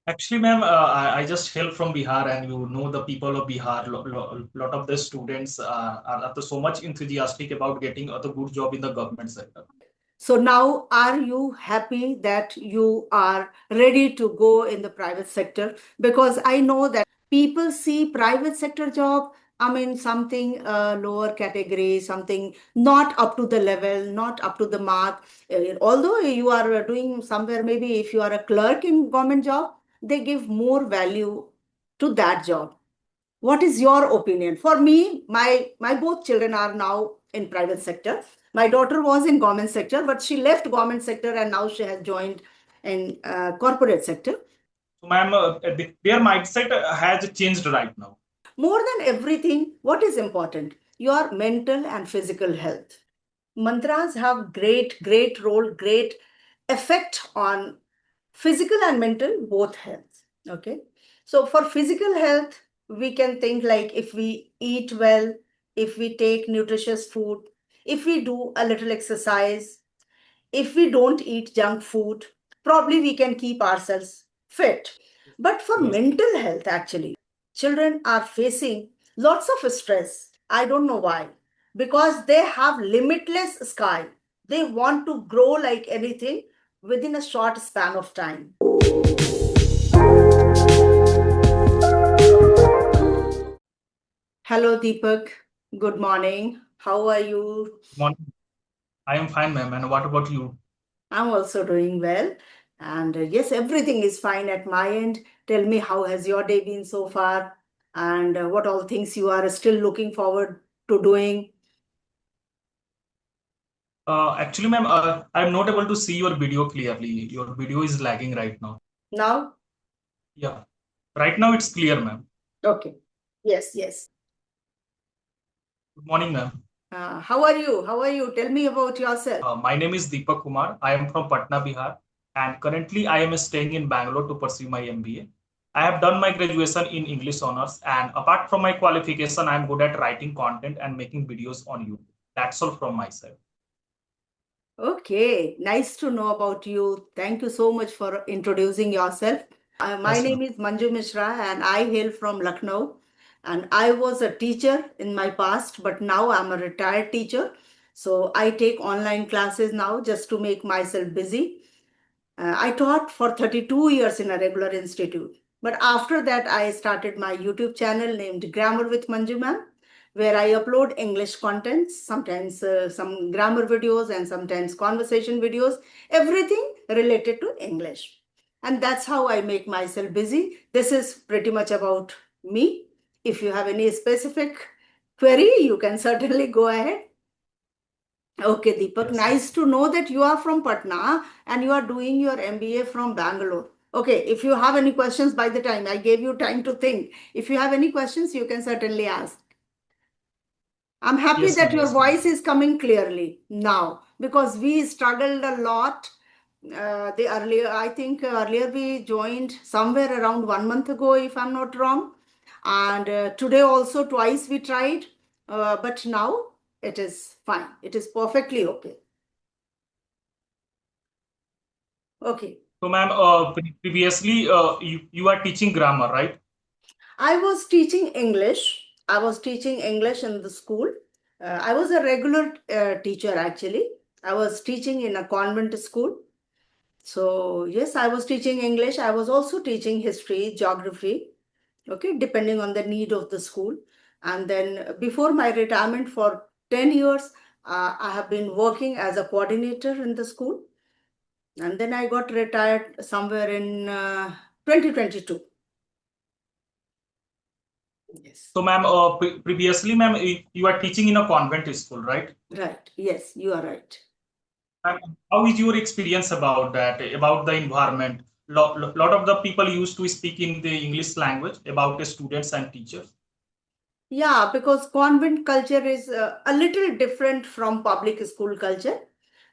Actually, ma'am, I just hail from Bihar, and you know the people of Bihar. Lot of the students are so much enthusiastic about getting a good job in the government sector. So now, are you happy that you are ready to go in the private sector? Because I know that people see private sector job, I mean, something lower category, something not up to the level, not up to the mark. Although you are doing somewhere, maybe if you are a clerk in government job, they give more value to that job. What is your opinion? For me, my both children are now in private sector. My daughter was in government sector, but she left government sector and now she has joined in corporate sector. So, ma'am, their mindset has changed right now. More than everything, what is important? Your mental and physical health. Mantras have great role, great effect on physical and mental both health. Okay, so for physical health, we can think like if we eat well, if we take nutritious food, if we do a little exercise, if we don't eat junk food, probably we can keep ourselves fit. But for Yes. mental health, actually, children are facing lots of stress. I don't know why. Because they have limitless sky. They want to grow like anything within a short span of time. Hello, Deepak. Good morning. How are you? Morning. I am fine, ma'am. And what about you? I'm also doing well. And yes, everything is fine at my end. Tell me, how has your day been so far? And what all things you are still looking forward to doing? Actually, ma'am, I'm not able to see your video clearly. Your video is lagging right now. Now? Yeah. Right now it's clear, ma'am. Okay. Yes, yes. Good morning, ma'am. How are you? How are you? Tell me about yourself. My name is Deepak Kumar. I am from Patna, Bihar, and currently I am staying in Bangalore to pursue my MBA. I have done my graduation in English honors, and apart from my qualification, I am good at writing content and making videos on YouTube. That's all from my side. Okay, nice to know about you. Thank you so much for introducing yourself. My Yes, name ma'am. is Manju Mishra and I hail from Lucknow. And I was a teacher in my past, but now I'm a retired teacher. So I take online classes now just to make myself busy. I taught for 32 years in a regular institute. But after that, I started my YouTube channel named Grammar with Manju Ma'am, where I upload English contents, sometimes some grammar videos and sometimes conversation videos, everything related to English. And that's how I make myself busy. This is pretty much about me. If you have any specific query, you can certainly go ahead. Okay, Deepak, Yes, ma'am. nice to know that you are from Patna and you are doing your MBA from Bangalore. Okay, if you have any questions by the time, I gave you time to think. If you have any questions, you can certainly ask. I'm happy Yes, that ma'am. your Yes, ma'am. voice is coming clearly now because we struggled a lot. The earlier, I think earlier we joined somewhere around 1 month ago, if I'm not wrong. And today also twice we tried, but now it is fine. It is perfectly okay. Okay. So, ma'am, previously you are teaching grammar, right? I was teaching English. I was teaching English in the school. I was a regular teacher actually. I was teaching in a convent school. So, yes, I was teaching English. I was also teaching history, geography, okay, depending on the need of the school. And then before my retirement for 10 years, I have been working as a coordinator in the school. And then I got retired somewhere in 2022. Yes. So, ma'am, previously, ma'am, you are teaching in a convent school, right? Right. Yes, you are right. And how is your experience about that, about the environment? Lot of the people used to speak in the English language about the students and teachers. Yeah, because convent culture is a little different from public school culture.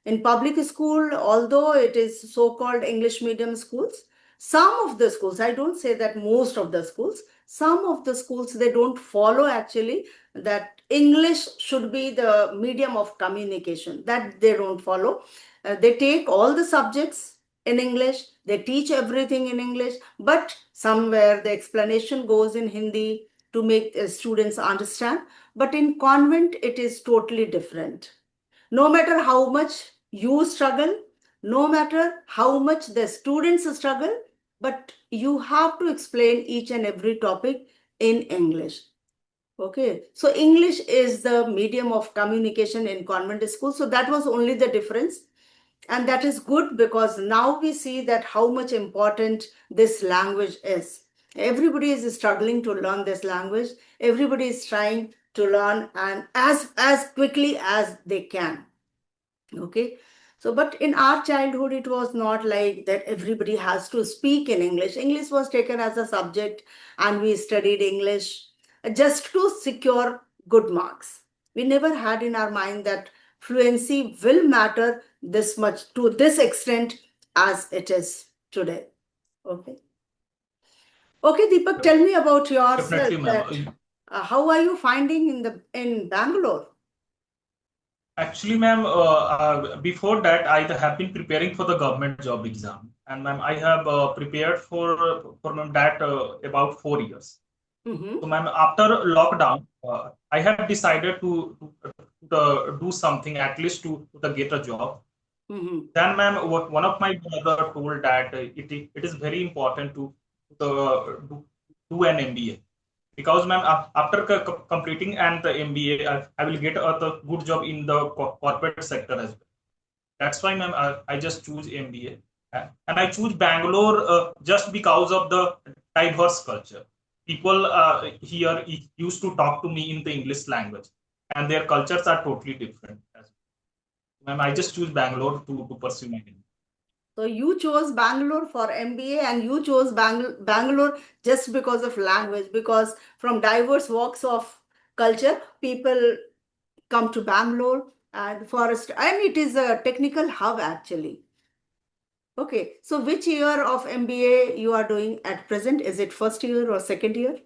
In public school, although it is so-called English medium schools, some of the schools, I don't say that most of the schools, some of the schools, they don't follow actually that English should be the medium of communication. That they don't follow. They take all the subjects. in English, they teach everything in English, but somewhere the explanation goes in Hindi to make students understand. But in convent, it is totally different. No matter how much you struggle, no matter how much the students struggle, but you have to explain each and every topic in English. Okay, so English is the medium of communication in convent school. So that was only the difference. And that is good because now we see that how much important this language is. Everybody is struggling to learn this language. Everybody is trying to learn and as quickly as they can. Okay. So, but in our childhood, it was not like that everybody has to speak in English. English was taken as a subject and we studied English just to secure good marks. We never had in our mind that fluency will matter this much to this extent as it is today. Okay. Okay, Deepak, tell me about yourself Definitely, ma'am. that how are you finding in Bangalore? Actually, ma'am, before that, I have been preparing for the government job exam, and ma'am, I have prepared for ma'am that about 4 years. Mm-hmm. So, ma'am, after lockdown, I have decided to do something at least to get a job. Mm-hmm. Then, ma'am, one of my brother told that it is very important to do an MBA because, ma'am, after completing and the MBA, I will get a good job in the corporate sector as well. That's why, ma'am, I just choose MBA. And I choose Bangalore just because of the diverse culture. People here used to talk to me in the English language, and their cultures are totally different. Ma'am, I just choose Bangalore to pursue my dream. So you chose Bangalore for MBA and you chose Bangalore just because of language, because from diverse walks of culture, people come to Bangalore and forest, and it is a technical hub actually. Okay, so which year of MBA you are doing at present? Is it first year or second year?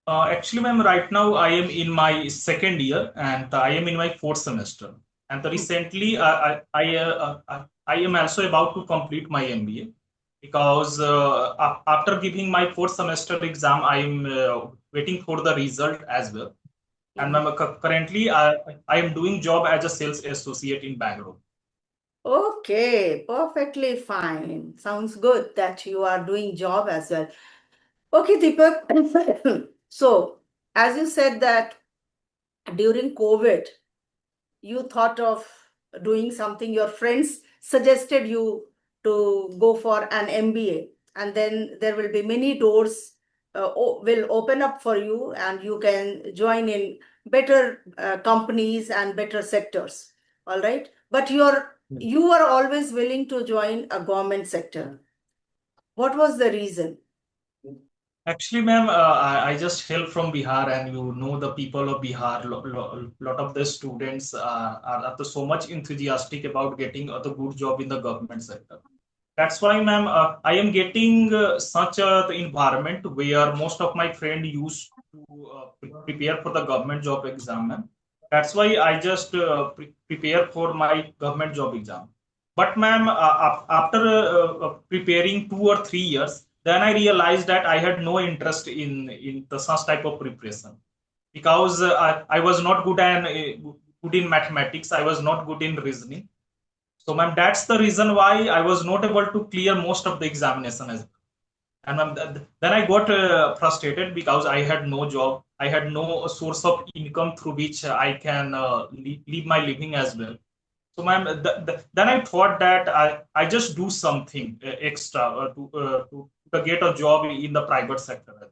Actually, ma'am, right now I am in my second year and I am in my fourth semester. And recently, I am also about to complete my MBA because after giving my fourth semester exam, I am waiting for the result as well. And Mhm. ma'am, currently, I am doing job as a sales associate in Bangalore. Okay, perfectly fine. Sounds good that you are doing job as well. Okay, Deepak. So, as you said that during COVID, you thought of doing something, your friends suggested you to go for an MBA, and then there will be many doors will open up for you, and you can join in better companies and better sectors. All right, but you are always willing to join a government sector. What was the reason? Actually, ma'am, I just hail from Bihar, and you know the people of Bihar. Lot of the students are so much enthusiastic about getting the good job in the government sector. That's why, ma'am, I am getting such a the environment where most of my friend used to prepare for the government job exam, ma'am. That's why I just prepare for my government job exam. But, ma'am, after preparing 2 or 3 years, then I realized that I had no interest in the such type of preparation because I was not good in mathematics. I was not good in reasoning. So, ma'am, that's the reason why I was not able to clear most of the examination as well. And ma'am, then I got frustrated because I had no job. I had no source of income through which I can leave my living as well. So, ma'am, then I thought that I just do something extra to get a job in the private sector.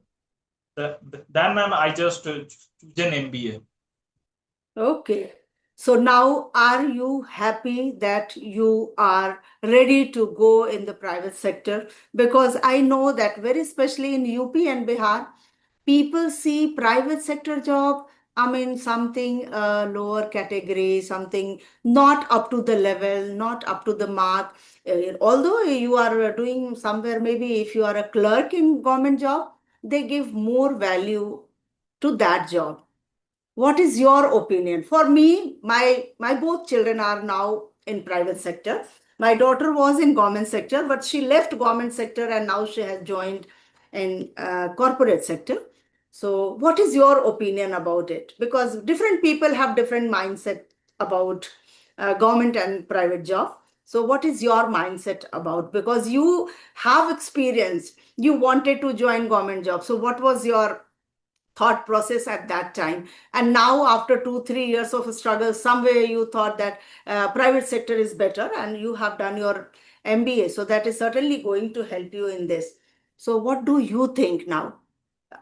Then, ma'am, I just choose an MBA. Okay. So now, are you happy that you are ready to go in the private sector? Because I know that very especially in UP and Bihar, people see private sector job, I mean, something lower category, something not up to the level, not up to the mark. Although you are doing somewhere, maybe if you are a clerk in government job, they give more value to that job. What is your opinion? For me, my both children are now in private sector. My daughter was in government sector, but she left government sector and now she has joined in corporate sector. So what is your opinion about it? Because different people have different mindset about government and private job. So what is your mindset about? Because you have experience, you wanted to join government job. So what was your thought process at that time? And now after 2 3 years of struggle, somewhere you thought that private sector is better and you have done your MBA, so that is certainly going to help you in this. So what do you think now?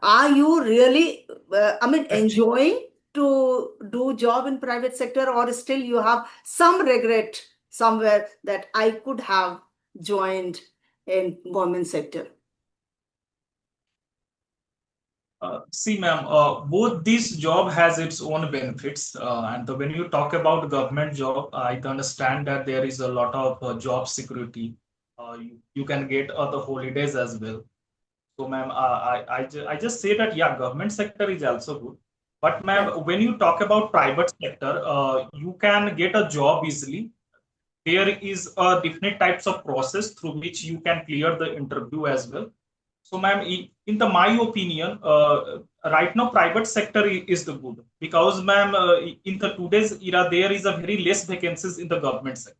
Are you really Actually, enjoying to do job in private sector, or still you have some regret somewhere that I could have joined in government sector? see, ma'am, both these job has its own benefits, and when you talk about government job, I understand that there is a lot of job security. You can get other holidays as well. So, ma'am, I just say that yeah, government sector is also good. But, ma'am, Right. when you talk about private sector, you can get a job easily. There is a different types of process through which you can clear the interview as well. So, ma'am, in the my opinion, right now private sector is the good because, ma'am, in the today's era there is a very less vacancies in the government sector.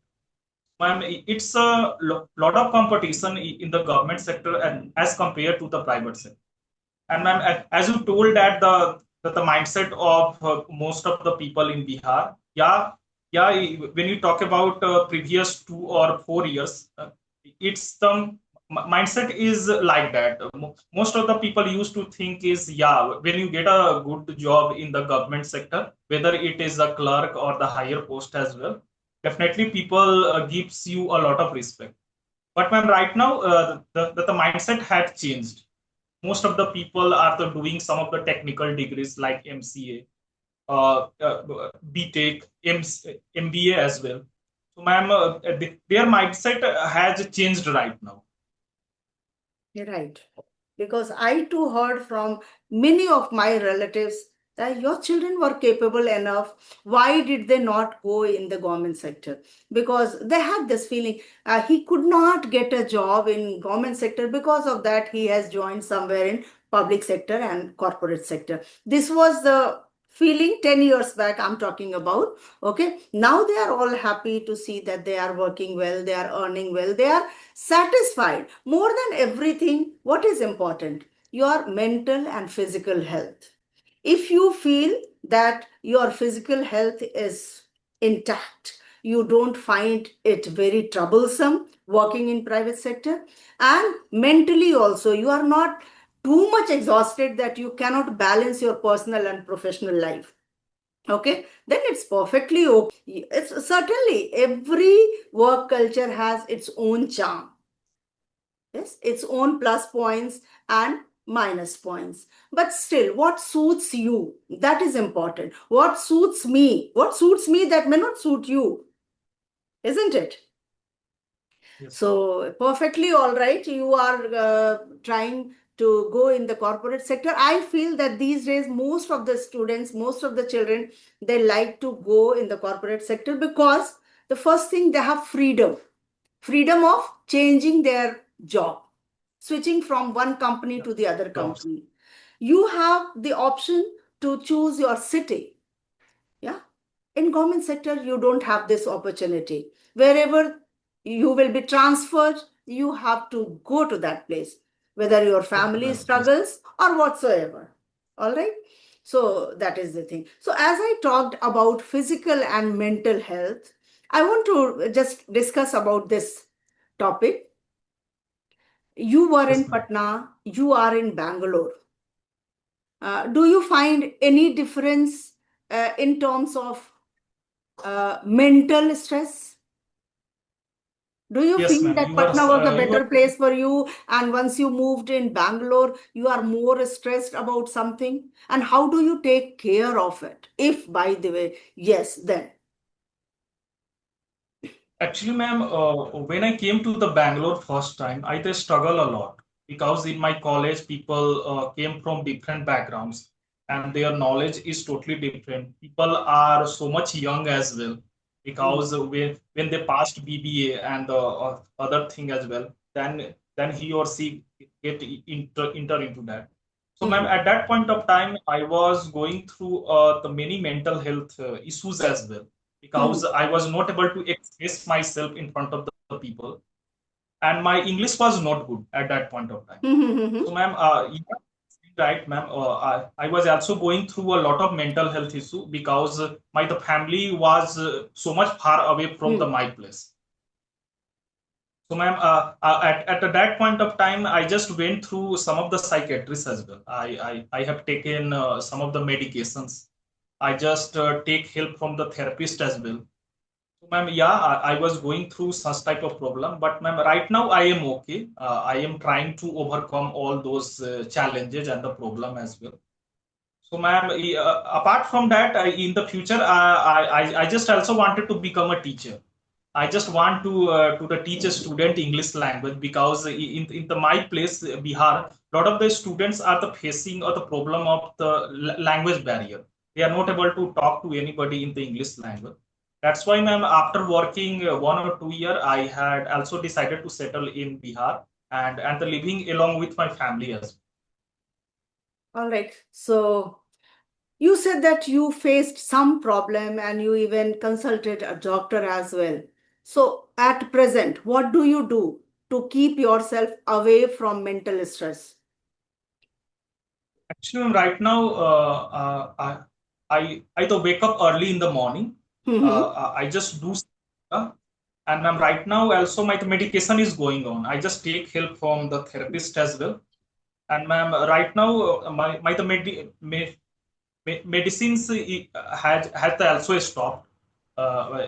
Ma'am, it's a lot of competition in the government sector and as compared to the private sector. And ma'am, as you told that the mindset of most of the people in Bihar, yeah, yeah. When you talk about previous 2 or 4 years, it's the mindset is like that. Most of the people used to think is yeah, when you get a good job in the government sector, whether it is a clerk or the higher post as well, definitely people gives you a lot of respect. But ma'am, right now the mindset had changed. Most of the people are doing some of the technical degrees like MCA, BTech, MBA as well. So, ma'am, their mindset has changed right now. You're right. Because I too heard from many of my relatives that your children were capable enough. Why did they not go in the government sector? Because they had this feeling he could not get a job in government sector. Because of that, he has joined somewhere in public sector and corporate sector. This was the feeling 10 years back I'm talking about. Okay. Now they are all happy to see that they are working well, they are earning well, they are satisfied. More than everything, what is important? Your mental and physical health. If you feel that your physical health is intact, you don't find it very troublesome working in private sector, and mentally also you are not too much exhausted that you cannot balance your personal and professional life. Okay, then it's perfectly okay. It's certainly every work culture has its own charm. Yes, its own plus points and minus points. But still, what suits you? That is important. What suits me? What suits me that may not suit you, isn't it? Yes, ma'am. So, perfectly all right. You are trying to go in the corporate sector. I feel that these days, most of the students, most of the children, they like to go in the corporate sector because the first thing, they have freedom of changing their job, switching from one company Yeah, to the other jobs. company. You have the option to choose your city. Yeah. In government sector, you don't have this opportunity. Wherever you will be transferred, you have to go to that place, whether your Go to family that place. struggles or whatsoever. All right. So that is the thing. So as I talked about physical and mental health, I want to just discuss about this topic. You were Yes, in ma'am. Patna, you are in Bangalore. Do you find any difference in terms of mental stress? Do you Yes, feel ma'am. that Patna was a You are better place for you, and once you moved in Bangalore, you are more stressed about something? And how do you take care of it? If, by the way, yes, then. actually, ma'am. When I came to the Bangalore first time, I just struggle a lot because in my college, people came from different backgrounds and their knowledge is totally different. People are so much young as well. because when they passed BBA and the other thing as well, then he or she get enter into that. So, ma'am, Mhm. at that point of time, I was going through the many mental health issues as well, because Mhm. I was not able to express myself in front of the people, and my English was not good at that point of time. So, Mhm. ma'am, right, ma'am. I was also going through a lot of mental health issue because my the family was so much far away from the Mhm. my place. So, ma'am, at that point of time, I just went through some of the psychiatrists as well. I have taken some of the medications. I just take help from the therapist as well. So, ma'am, yeah, I was going through such type of problem, but ma'am, right now I am okay. I am trying to overcome all those challenges and the problem as well. So, ma'am, apart from that, in the future, I just also wanted to become a teacher. I just want to the teach a student English language because in the my place Bihar, a lot of the students are the facing or the problem of the language barrier. They are not able to talk to anybody in the English language. That's why, ma'am, after working 1 or 2 year, I had also decided to settle in Bihar and the living along with my family as well. All right. So you said that you faced some problem and you even consulted a doctor as well. So at present, what do you do to keep yourself away from mental stress? Actually, ma'am, right now, I to wake up early in the morning. Mhm. I just do, and ma'am, right now also my medication is going on. I just take help from the therapist as well. And ma'am, right now my the medicines had also stopped. Uh,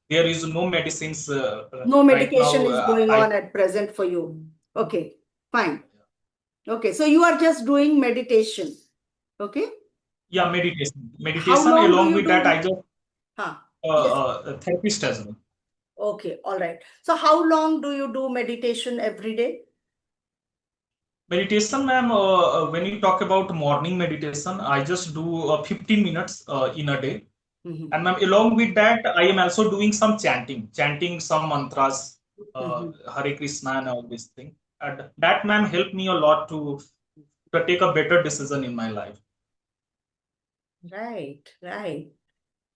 there is no medicines No right now. medication is going I on at present for you. Okay, fine. Okay, so you are just doing meditation. Okay. Yeah, meditation, How meditation. long do Along you with that, I do? just Huh. Yes. a therapist as well. Okay, all right. So how long do you do meditation every day? Meditation, ma'am, when you talk about morning meditation, I just do 15 minutes in a day. Mhm. And ma'am, along with that, I am also doing some chanting some mantras, Mhm. Hare Krishna and all these things. And that, ma'am, helped me a lot to take a better decision in my life. Right, right.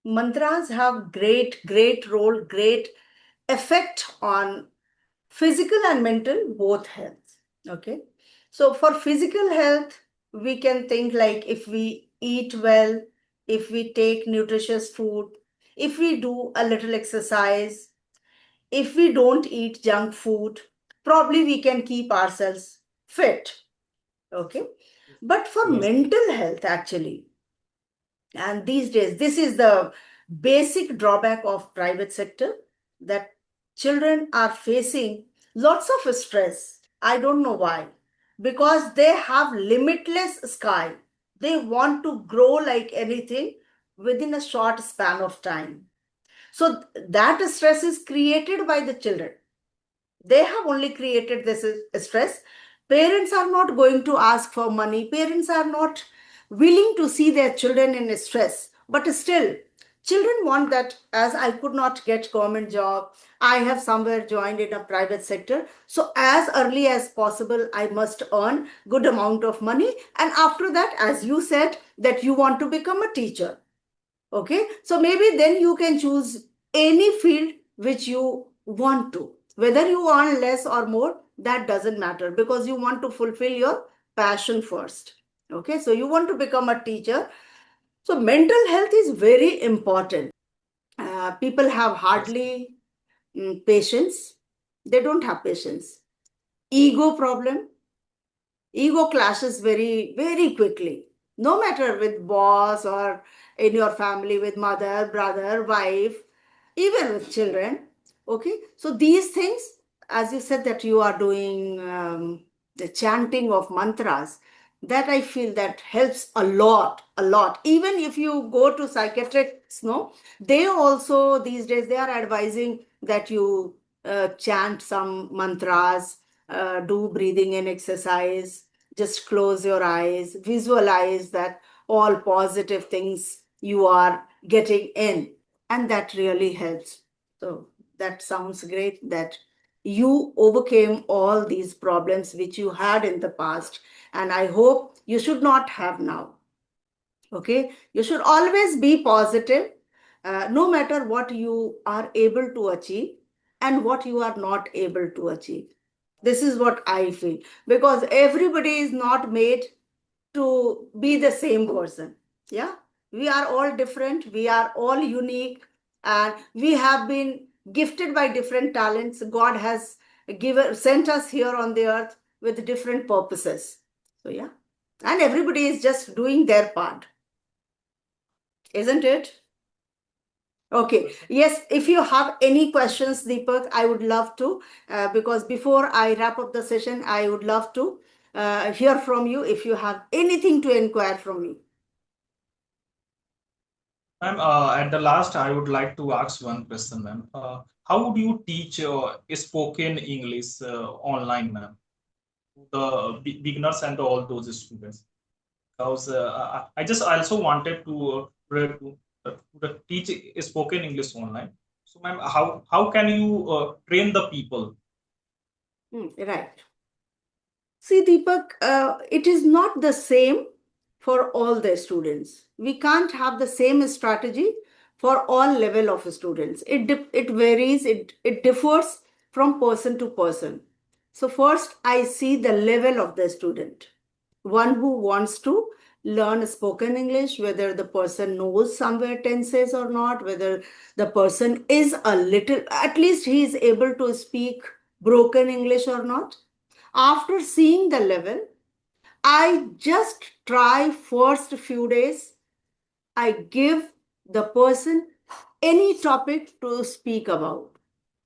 Mantras have great role, great effect on physical and mental both health. Okay. So for physical health, we can think like if we eat well, if we take nutritious food, if we do a little exercise, if we don't eat junk food, probably we can keep ourselves fit. Okay. But for Yes, mental health, actually, and these days, this is the basic drawback of private sector, that children are facing lots of stress. I don't know why. Because they have limitless sky. They want to grow like anything within a short span of time. So that stress is created by the children. They have only created this stress. Parents are not going to ask for money. Parents are not willing to see their children in stress. But still, children want that, as I could not get government job, I have somewhere joined in a private sector. So as early as possible, I must earn good amount of money. And after that, as you said, that you want to become a teacher. Okay, so maybe then you can choose any field which you want to. Whether you earn less or more, that doesn't matter, because you want to fulfill your passion first. Okay, so you want to become a teacher. So mental health is very important. People have yes, hardly patience. They don't have patience. Ego problem. Ego clashes very quickly, no matter with boss or in your family with mother, brother, wife, even with children. Okay, so these things, as you said that you are doing the chanting of mantras, that I feel that helps a lot. Even if you go to psychiatrists, no, they also these days they are advising that you chant some mantras, do breathing and exercise, just close your eyes, visualize that all positive things you are getting in. and that really helps. So that sounds great that you overcame all these problems which you had in the past, and I hope you should not have now. Okay, you should always be positive, no matter what you are able to achieve and what you are not able to achieve. This is what I feel, because everybody is not made to be the same person. Yeah, we are all different, we are all unique, and we have been gifted by different talents. God has given sent us here on the earth with different purposes. So yeah, and everybody is just doing their part, isn't it? Okay. Yes, if you have any questions, Deepak, I would love to, because before I wrap up the session, I would love to hear from you if you have anything to inquire from me. Ma'am, at the last, I would like to ask one question, ma'am. How would you teach spoken English online, ma'am, to the beginners and all those students? Because I just also wanted to teach spoken English online. So, ma'am, how can you train the people? Right. See, Deepak, it is not the same for all the students. We can't have the same strategy for all level of students. It varies, it differs from person to person. So first, I see the level of the student. One who wants to learn spoken English, whether the person knows somewhere tenses or not, whether the person is a little, at least he is able to speak broken English or not. After seeing the level, I just try first few days. I give the person any topic to speak about.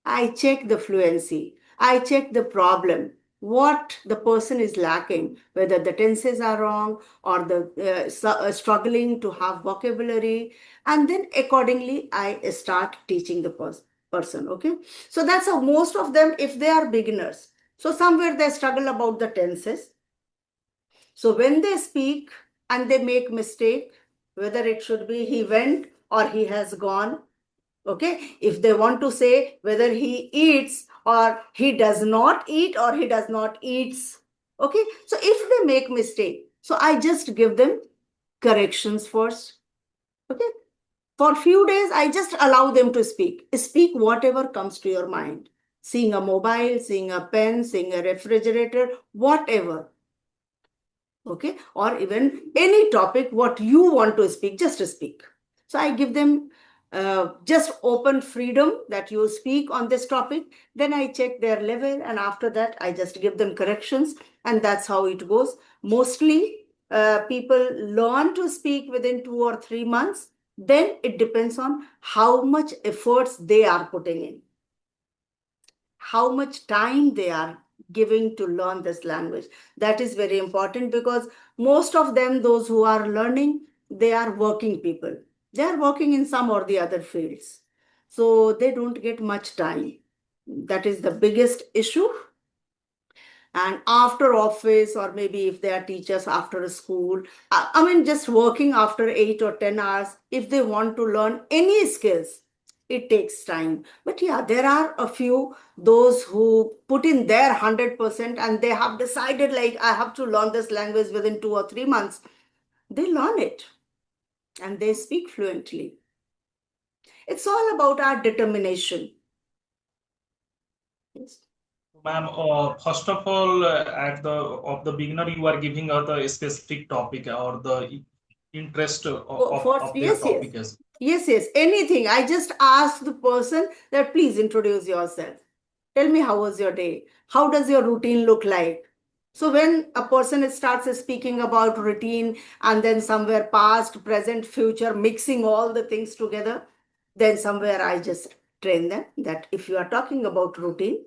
I check the fluency. I check the problem, what the person is lacking, whether the tenses are wrong or the struggling to have vocabulary. And then accordingly, I start teaching the person. Okay. So that's how most of them, if they are beginners. So somewhere they struggle about the tenses. So when they speak and they make mistake, whether it should be he went or he has gone. Okay, if they want to say whether he eats or he does not eat or he does not eats. Okay, so if they make mistake, so I just give them corrections first. Okay, for few days I just allow them to speak whatever comes to your mind, seeing a mobile, seeing a pen, seeing a refrigerator, whatever. Okay, or even any topic what you want to speak, just to speak. So I give them just open freedom that you speak on this topic. Then I check their level, and after that I just give them corrections, and that's how it goes. Mostly people learn to speak within 2 or 3 months. Then it depends on how much efforts they are putting in, how much time they are giving to learn this language. That is very important, because most of them, those who are learning, they are working people. They are working in some or the other fields. So they don't get much time. That is the biggest issue. And after office, or maybe if they are teachers after a school, I mean just working after 8 or 10 hours, if they want to learn any skills, it takes time. But yeah, there are a few, those who put in their 100% and they have decided like I have to learn this language within 2 or 3 months. They learn it and they speak fluently. It's all about our determination. Yes. Ma'am, first of all, at the of the beginner, you are giving her the specific topic or the interest of their Yes, yes. topic as. Yes, yes. Anything. I just ask the person that please introduce yourself. Tell me how was your day? How does your routine look like? So when a person starts speaking about routine and then somewhere past, present, future, mixing all the things together, then somewhere I just train them that if you are talking about routine,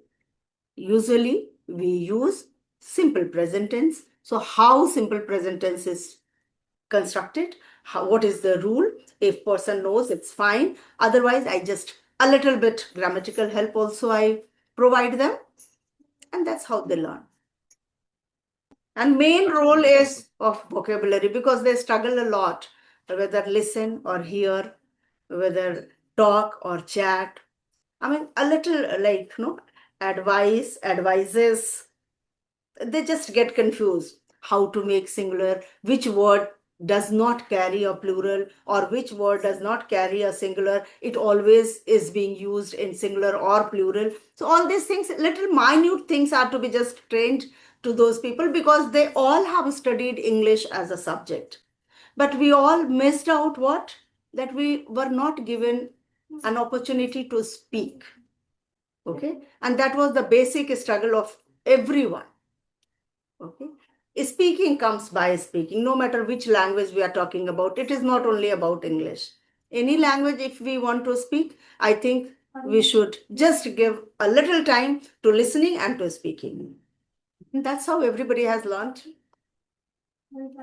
usually we use simple present tense. So how simple present tense is constructed, what is the rule? If person knows, it's fine. Otherwise I just a little bit grammatical help also I provide them, and that's how they learn. And main That's role wonderful. is of vocabulary, because they struggle a lot, whether listen or hear, whether talk or chat. I mean, a little like, advices, they just get confused how to make singular, which word does not carry a plural or which word does not carry a singular. It always is being used in singular or plural. So all these things, little minute things, are to be just trained to those people because they all have studied English as a subject. But we all missed out what? That we were not given an opportunity to speak. Okay, and that was the basic struggle of everyone. Okay. Speaking comes by speaking, no matter which language we are talking about. It is not only about English. Any language, if we want to speak, I think we should just give a little time to listening and to speaking. That's how everybody has learned.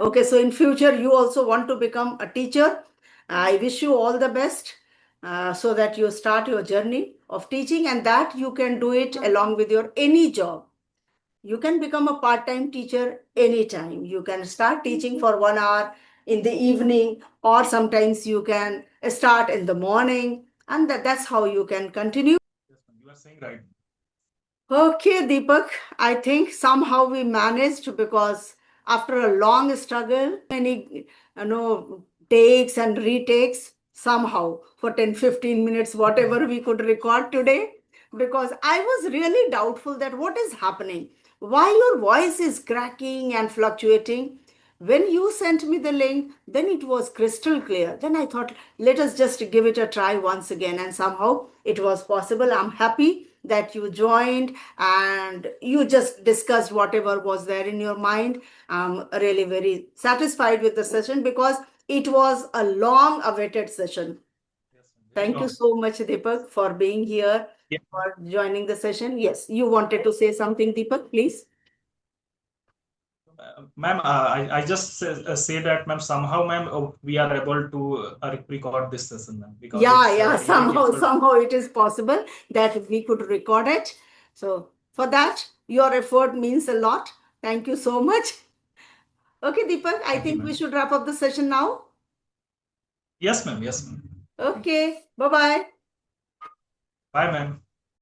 Okay, so in future, you also want to become a teacher. I wish you all the best so that you start your journey of teaching and that you can do it along with your any job. You can become a part-time teacher anytime. You can start teaching for 1 hour in the evening, or sometimes you can start in the morning, and that's how you can continue. Yes, ma'am. You are saying right. Okay, Deepak, I think somehow we managed because after a long struggle, many takes and retakes, somehow for 10-15 minutes, whatever we could record today, because I was really doubtful that what is happening, why your voice is cracking and fluctuating. When you sent me the link, then it was crystal clear. Then I thought, let us just give it a try once again. And somehow it was possible. I'm happy that you joined and you just discussed whatever was there in your mind. I'm really very satisfied with the session because it was a long awaited session. Yes, ma'am. Very Thank you long. so much, Deepak, for being here, Yeah. for joining the session. Yes, you wanted to say something, Deepak, please. Ma'am, I just say that, ma'am, somehow, ma'am, we are able to record this session, ma'am, because Yeah, it's yeah, really somehow, difficult. somehow it is possible that we could record it. So for that, your effort means a lot. Thank you so much. Okay, Deepak, I Thank you, think we ma'am. should wrap up the session now. Yes, ma'am. Yes, ma'am. Okay, bye bye. Bye, ma'am.